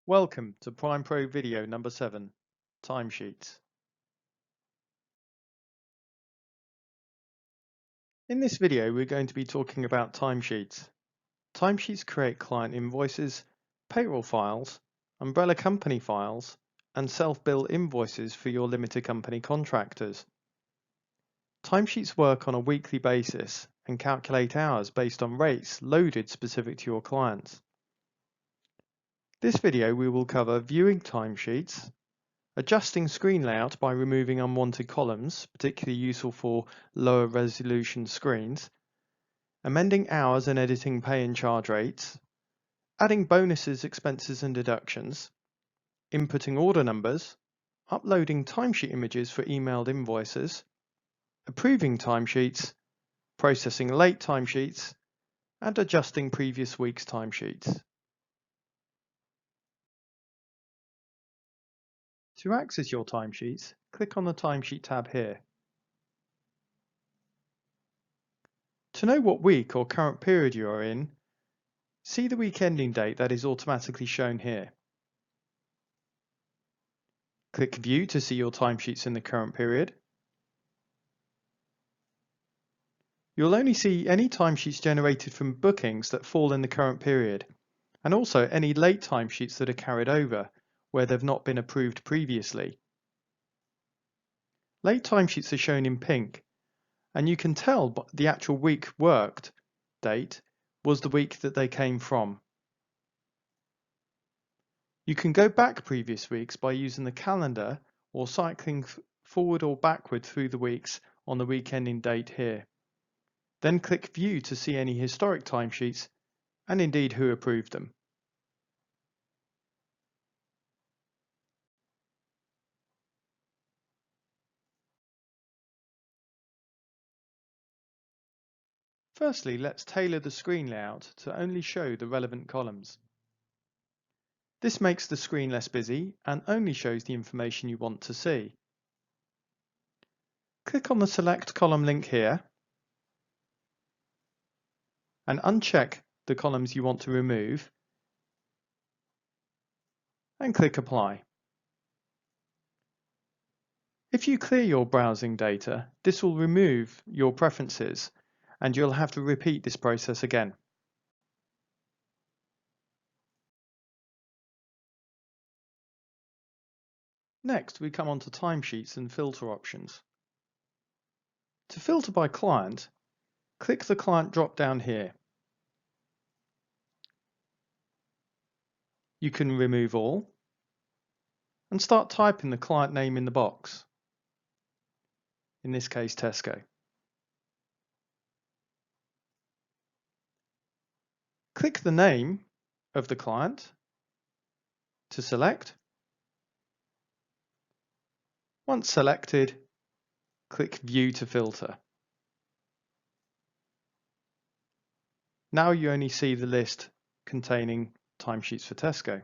Welcome to PrimePRO video number 7, Timesheets. In this video, we're going to be talking about timesheets. Timesheets create client invoices, payroll files, umbrella company files, and self-bill invoices for your limited company contractors. Timesheets work on a weekly basis and calculate hours based on rates loaded specific to your clients. This video we will cover viewing timesheets, adjusting screen layout by removing unwanted columns, particularly useful for lower resolution screens, amending hours and editing pay and charge rates, adding bonuses, expenses and deductions, inputting order numbers, uploading timesheet images for emailed invoices, approving timesheets, processing late timesheets, and adjusting previous week's timesheets. To access your timesheets, click on the Timesheet tab here. To know what week or current period you are in, see the week ending date that is automatically shown here. Click View to see your timesheets in the current period. You'll only see any timesheets generated from bookings that fall in the current period, and also any late timesheets that are carried over, where they've not been approved previously. Late timesheets are shown in pink, and you can tell the actual week worked date was the week that they came from. You can go back previous weeks by using the calendar or cycling forward or backward through the weeks on the week ending date here. Then click View to see any historic timesheets and indeed who approved them. Firstly, let's tailor the screen layout to only show the relevant columns. This makes the screen less busy and only shows the information you want to see. Click on the Select Column link here and uncheck the columns you want to remove and click Apply. If you clear your browsing data, this will remove your preferences and you'll have to repeat this process again. Next, we come on to timesheets and filter options. To filter by client, click the client drop-down here. You can remove all and start typing the client name in the box, in this case Tesco. Click the name of the client to select. Once selected, click View to filter. Now you only see the list containing timesheets for Tesco.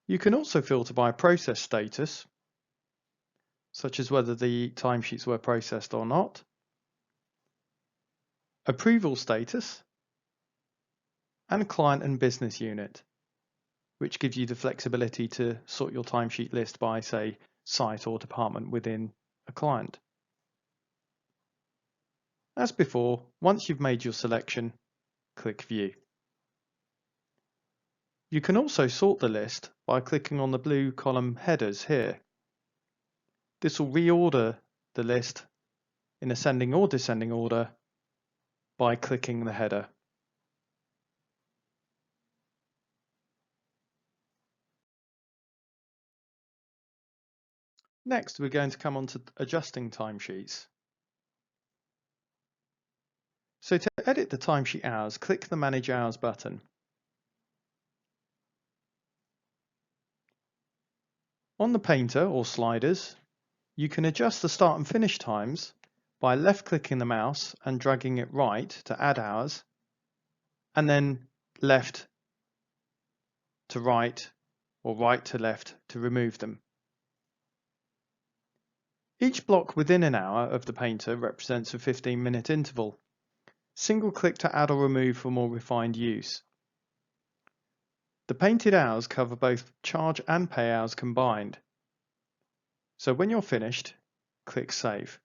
You can also filter by process status, such as whether the timesheets were processed or not, approval status, and client and business unit, which gives you the flexibility to sort your timesheet list by, say, site or department within a client. As before, once you've made your selection, click View. You can also sort the list by clicking on the blue column headers here. This will reorder the list in ascending or descending order by clicking the header. Next, we're going to come on to adjusting timesheets. So to edit the timesheet hours, click the Manage Hours button. On the painter or sliders, you can adjust the start and finish times by left-clicking the mouse and dragging it right to add hours, and then left to right or right to left to remove them. Each block within an hour of the painter represents a 15-minute interval. Single click to add or remove for more refined use. The painted hours cover both charge and pay hours combined. So when you're finished, click Save.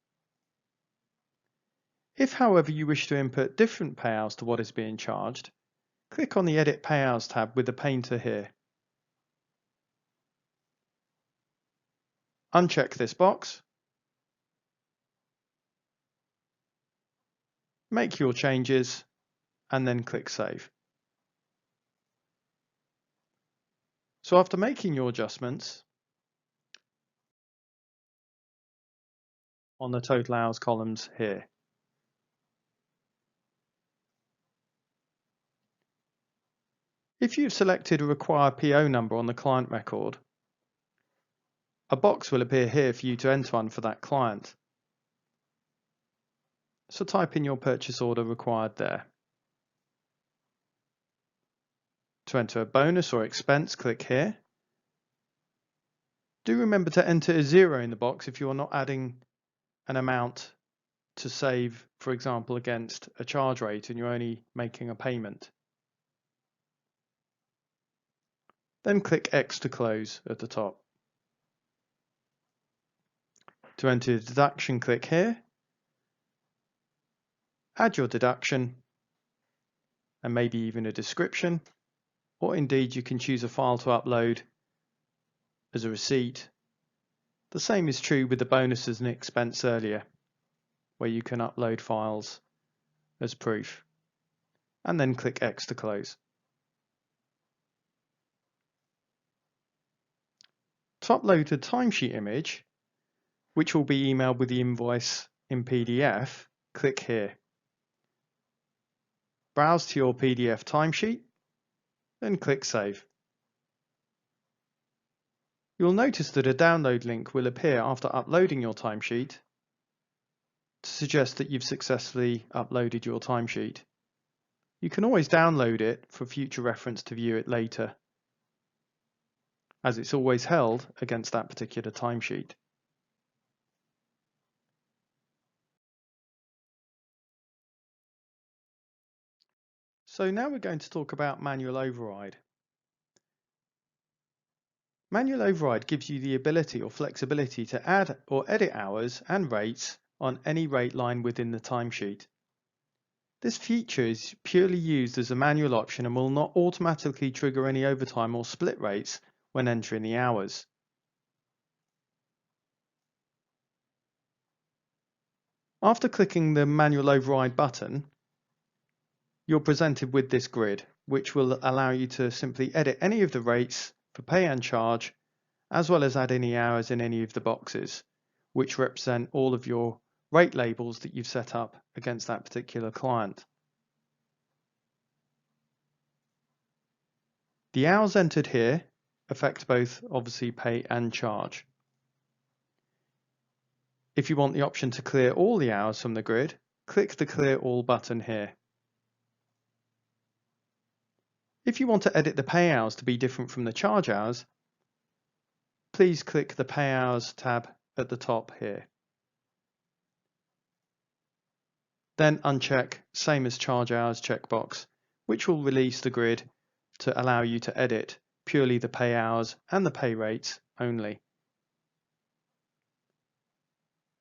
If, however, you wish to input different pay hours to what is being charged, click on the Edit Pay Hours tab with the painter here. Uncheck this box, make your changes, and then click Save. So after making your adjustments on the total hours columns here, if you've selected a required PO number on the client record, a box will appear here for you to enter one for that client. So type in your purchase order required there. To enter a bonus or expense, click here. Do remember to enter a 0 in the box if you are not adding an amount to save, for example, against a charge rate and you're only making a payment. Then click X to close at the top. To enter the deduction, click here. Add your deduction and maybe even a description, or indeed you can choose a file to upload as a receipt. The same is true with the bonuses and expense earlier, where you can upload files as proof, and then click X to close. To upload a timesheet image, which will be emailed with the invoice in PDF, click here. Browse to your PDF timesheet, then click Save. You'll notice that a download link will appear after uploading your timesheet to suggest that you've successfully uploaded your timesheet. You can always download it for future reference to view it later, as it's always held against that particular timesheet. So now we're going to talk about manual override. Manual override gives you the ability or flexibility to add or edit hours and rates on any rate line within the timesheet. This feature is purely used as a manual option and will not automatically trigger any overtime or split rates when entering the hours. After clicking the manual override button, you're presented with this grid, which will allow you to simply edit any of the rates for pay and charge, as well as add any hours in any of the boxes, which represent all of your rate labels that you've set up against that particular client. The hours entered here affect both, obviously, pay and charge. If you want the option to clear all the hours from the grid, click the Clear All button here. If you want to edit the pay hours to be different from the charge hours, please click the Pay Hours tab at the top here. Then uncheck Same as Charge Hours checkbox, which will release the grid to allow you to edit purely the pay hours and the pay rates only.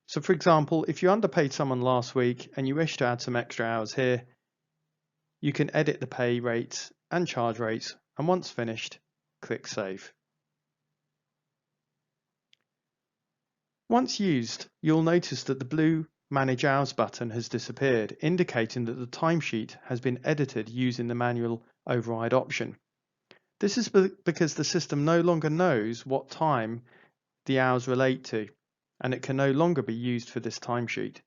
So for example, if you underpaid someone last week and you wish to add some extra hours here, you can edit the pay rates and charge rates, and once finished, click Save. Once used, you'll notice that the blue Manage Hours button has disappeared, indicating that the timesheet has been edited using the manual override option. This is because the system no longer knows what time the hours relate to, and it can no longer be used for this timesheet.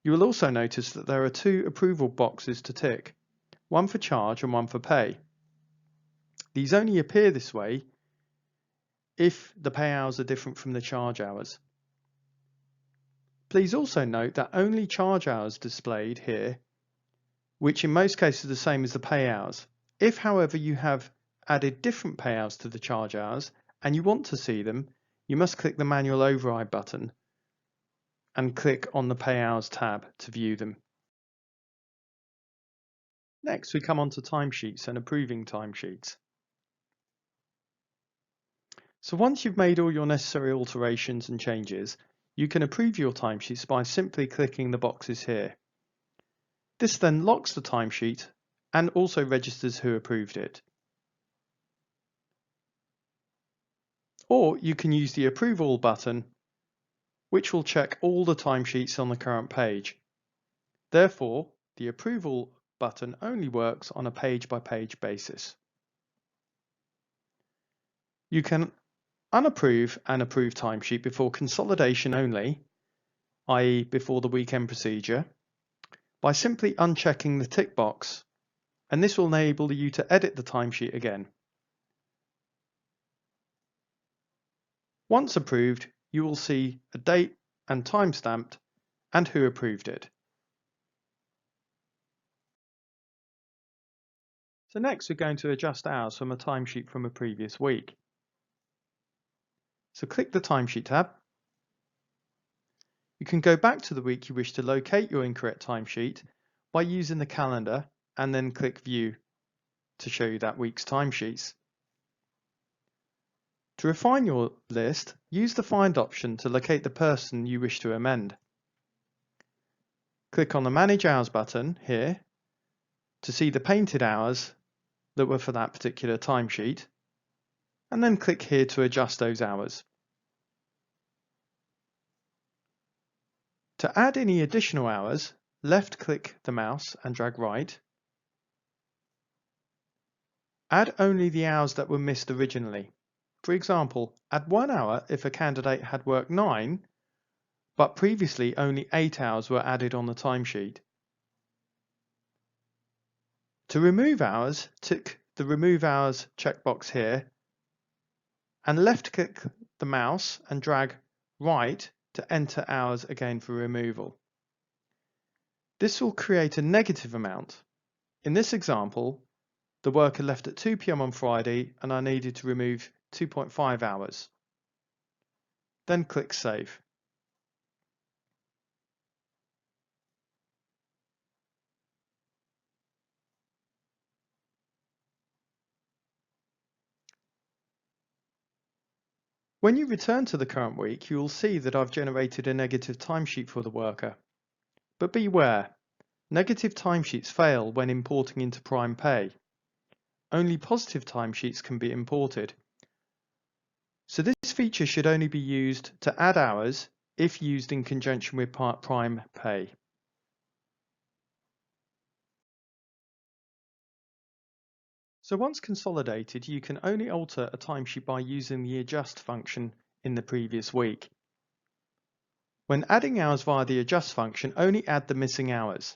You will also notice that there are two approval boxes to tick, one for charge and one for pay. These only appear this way if the pay hours are different from the charge hours. Please also note that only charge hours displayed here, which in most cases are the same as the pay hours. If, however, you have added different pay hours to the charge hours and you want to see them, you must click the manual override button and click on the Pay Hours tab to view them. Next, we come on to timesheets and approving timesheets. So once you've made all your necessary alterations and changes, you can approve your timesheets by simply clicking the boxes here. This then locks the timesheet and also registers who approved it. Or you can use the Approve All button, which will check all the timesheets on the current page. Therefore, the Approve All button only works on a page-by-page basis. You can unapprove and approve timesheet before consolidation only, i.e. before the weekend procedure, by simply unchecking the tick box, and this will enable you to edit the timesheet again. Once approved, you will see a date and time stamped and who approved it. So next we're going to adjust hours from a timesheet from a previous week. So click the Timesheet tab. You can go back to the week you wish to locate your incorrect timesheet by using the calendar and then click View to show you that week's timesheets. To refine your list, use the Find option to locate the person you wish to amend. Click on the Manage Hours button here to see the painted hours that were for that particular timesheet, and then click here to adjust those hours. To add any additional hours, left-click the mouse and drag right. Add only the hours that were missed originally. For example, add 1 hour if a candidate had worked 9, but previously only 8 hours were added on the timesheet. To remove hours, tick the Remove Hours checkbox here, and left-click the mouse and drag right to enter hours again for removal. This will create a negative amount. In this example, the worker left at 2 p.m. on Friday and I needed to remove 2.5 hours. Then click Save. When you return to the current week, you will see that I've generated a negative timesheet for the worker. But beware, negative timesheets fail when importing into PrimePay. Only positive timesheets can be imported. So this feature should only be used to add hours if used in conjunction with PrimePay. So once consolidated, you can only alter a timesheet by using the Adjust function in the previous week. When adding hours via the Adjust function, only add the missing hours.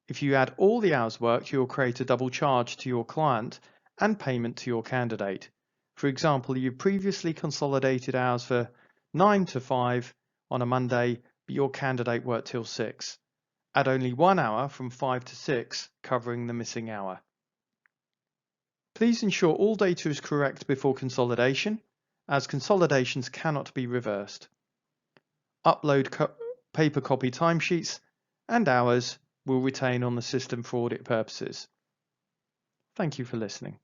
If you add all the hours worked, you will create a double charge to your client and payment to your candidate. For example, you previously consolidated hours for 9 to 5 on a Monday, but your candidate worked till 6. Add only 1 hour from 5 to 6, covering the missing hour. Please ensure all data is correct before consolidation, as consolidations cannot be reversed. Upload paper copy timesheets and hours will retain on the system for audit purposes. Thank you for listening.